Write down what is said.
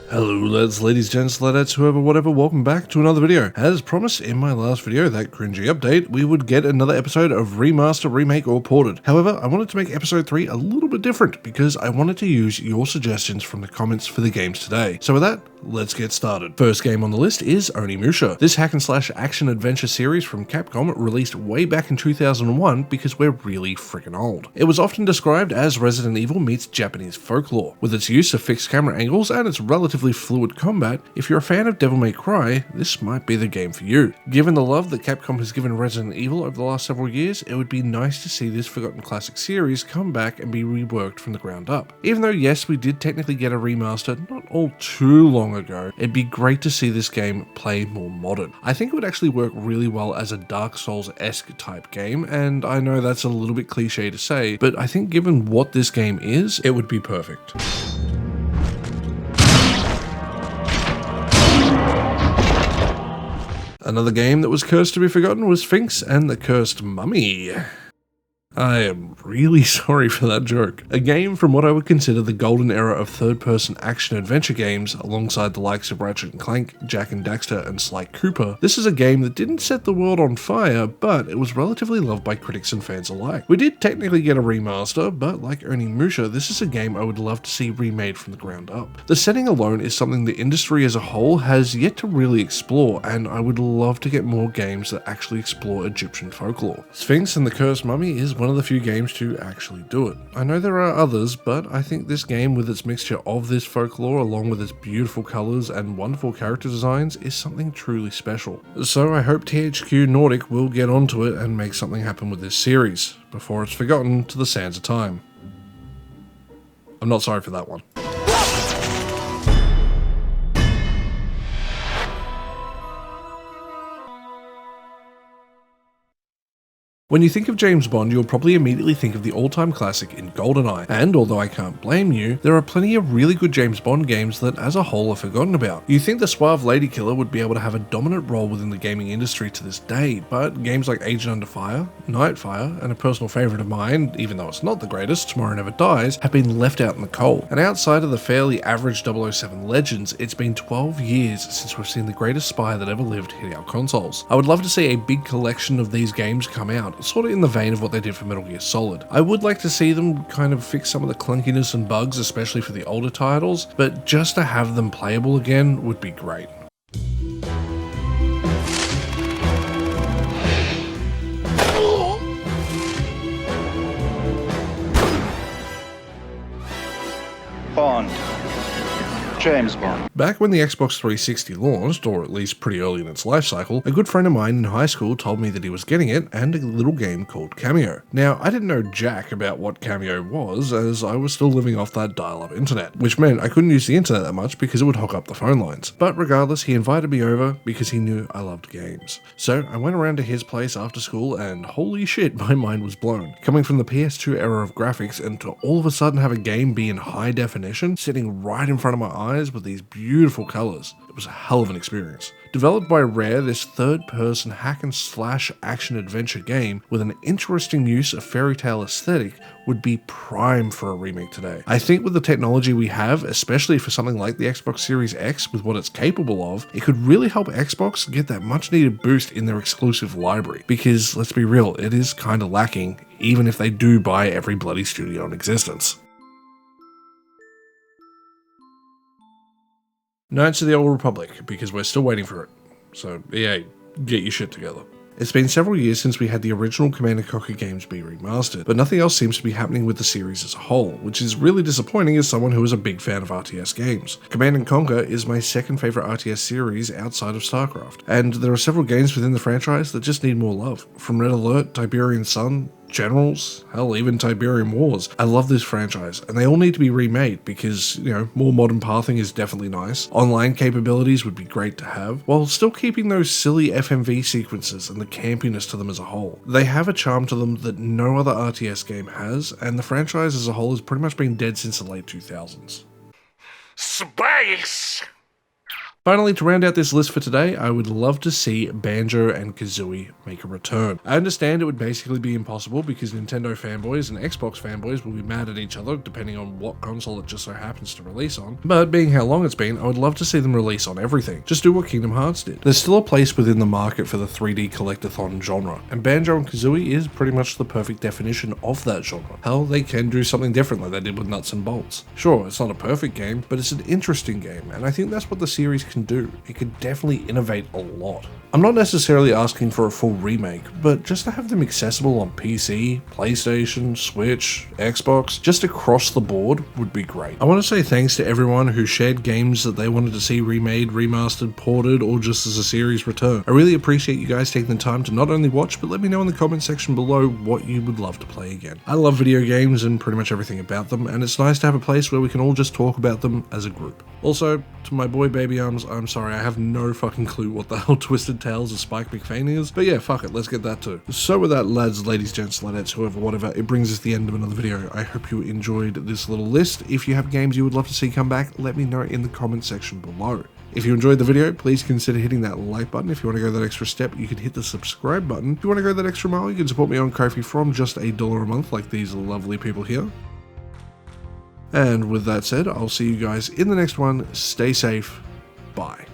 Hello lads, ladies, gents, ladetts, whoever, whatever, welcome back to another video. As promised in my last video, that cringy update, we would get another episode of Remaster, Remake, or Ported. However, I wanted to make episode 3 a little bit different because I wanted to use your suggestions from the comments for the games today. So with that, let's get started. First game on the list is Onimusha. This hack and slash action adventure series from Capcom released way back in 2001 because we're really freaking old. It was often described as Resident Evil meets Japanese folklore. With its use of fixed camera angles and its relatively fluid combat, if you're a fan of Devil May Cry, this might be the game for you. Given the love that Capcom has given Resident Evil over the last several years, it would be nice to see this forgotten classic series come back and be reworked from the ground up. Even though yes, we did technically get a remaster not all too long ago, it'd be great to see this game play more modern. I think it would actually work really well as a Dark Souls-esque type game, and I know that's a little bit cliche to say, but I think given what this game is, it would be perfect. Another game that was cursed to be forgotten was Sphinx and the Cursed Mummy. I am really sorry for that joke. A game from what I would consider the golden era of third-person action-adventure games, alongside the likes of Ratchet & Clank, Jak and Daxter, and Sly Cooper. This is a game that didn't set the world on fire, but it was relatively loved by critics and fans alike. We did technically get a remaster, but like Onimusha, this is a game I would love to see remade from the ground up. The setting alone is something the industry as a whole has yet to really explore, and I would love to get more games that actually explore Egyptian folklore. Sphinx and the Cursed Mummy is one of the few games to actually do it. I know there are others, but I think this game with its mixture of this folklore along with its beautiful colours and wonderful character designs is something truly special. So I hope THQ Nordic will get onto it and make something happen with this series, before it's forgotten to the sands of time. I'm not sorry for that one. When you think of James Bond, you'll probably immediately think of the all-time classic in GoldenEye, and although I can't blame you, there are plenty of really good James Bond games that as a whole are forgotten about. You think the suave lady killer would be able to have a dominant role within the gaming industry to this day, but games like Agent Under Fire, Nightfire, and a personal favourite of mine, even though it's not the greatest, Tomorrow Never Dies, have been left out in the cold. And outside of the fairly average 007 legends, it's been 12 years since we've seen the greatest spy that ever lived hit our consoles. I would love to see a big collection of these games come out, sort of in the vein of what they did for Metal Gear Solid. I would like to see them kind of fix some of the clunkiness and bugs, especially for the older titles, but just to have them playable again would be great. Bond. James Bond. Back when the Xbox 360 launched, or at least pretty early in its life cycle, a good friend of mine in high school told me that he was getting it and a little game called Cameo. Now, I didn't know jack about what Cameo was, as I was still living off that dial-up internet, which meant I couldn't use the internet that much because it would hog up the phone lines. But regardless, he invited me over because he knew I loved games. So I went around to his place after school and holy shit, my mind was blown. Coming from the PS2 era of graphics and to all of a sudden have a game be in high definition, sitting right in front of my eyes with these beautiful colours. It was a hell of an experience. Developed by Rare, this third-person hack and slash action-adventure game with an interesting use of fairy tale aesthetic would be prime for a remake today. I think with the technology we have, especially for something like the Xbox Series X with what it's capable of, it could really help Xbox get that much-needed boost in their exclusive library. Because, let's be real, it is kinda lacking, even if they do buy every bloody studio in existence. Knights of the Old Republic, because we're still waiting for it. So, EA, get your shit together. It's been several years since we had the original Command & Conquer games be remastered, but nothing else seems to be happening with the series as a whole, which is really disappointing as someone who is a big fan of RTS games. Command & Conquer is my second favourite RTS series outside of StarCraft, and there are several games within the franchise that just need more love. From Red Alert, Tiberian Sun, Generals, hell, even Tiberian Wars. I love this franchise, and they all need to be remade because, more modern pathing is definitely nice. Online capabilities would be great to have, while still keeping those silly FMV sequences and the campiness to them as a whole. They have a charm to them that no other RTS game has, and the franchise as a whole has pretty much been dead since the late 2000s. Space! Finally, to round out this list for today, I would love to see Banjo and Kazooie make a return. I understand it would basically be impossible because Nintendo fanboys and Xbox fanboys will be mad at each other depending on what console it just so happens to release on, but being how long it's been, I would love to see them release on everything. Just do what Kingdom Hearts did. There's still a place within the market for the 3D collectathon genre, and Banjo and Kazooie is pretty much the perfect definition of that genre. Hell, they can do something different like they did with Nuts and Bolts. Sure, it's not a perfect game, but it's an interesting game, and I think that's what the series can do. It could definitely innovate a lot. I'm not necessarily asking for a full remake, but just to have them accessible on PC, PlayStation, Switch, Xbox, just across the board would be great. I want to say thanks to everyone who shared games that they wanted to see remade, remastered, ported, or just as a series return. I really appreciate you guys taking the time to not only watch, but let me know in the comment section below what you would love to play again. I love video games and pretty much everything about them, and it's nice to have a place where we can all just talk about them as a group. Also, to my boy Baby Arms, I'm sorry, I have no fucking clue what the hell Twisted Tales of Spike McFane is, but yeah, fuck it, let's get that too. So with that, lads, ladies, gents, ladetts, whoever, whatever, it brings us to the end of another video. I hope you enjoyed this little list. If you have games you would love to see come back, let me know in the comment section below. If you enjoyed the video, please consider hitting that like button. If you want to go that extra step, you can hit the subscribe button. If you want to go that extra mile, you can support me on Ko-fi from just $1 a month, like these lovely people here. And with that said, I'll see you guys in the next one. Stay safe. Bye.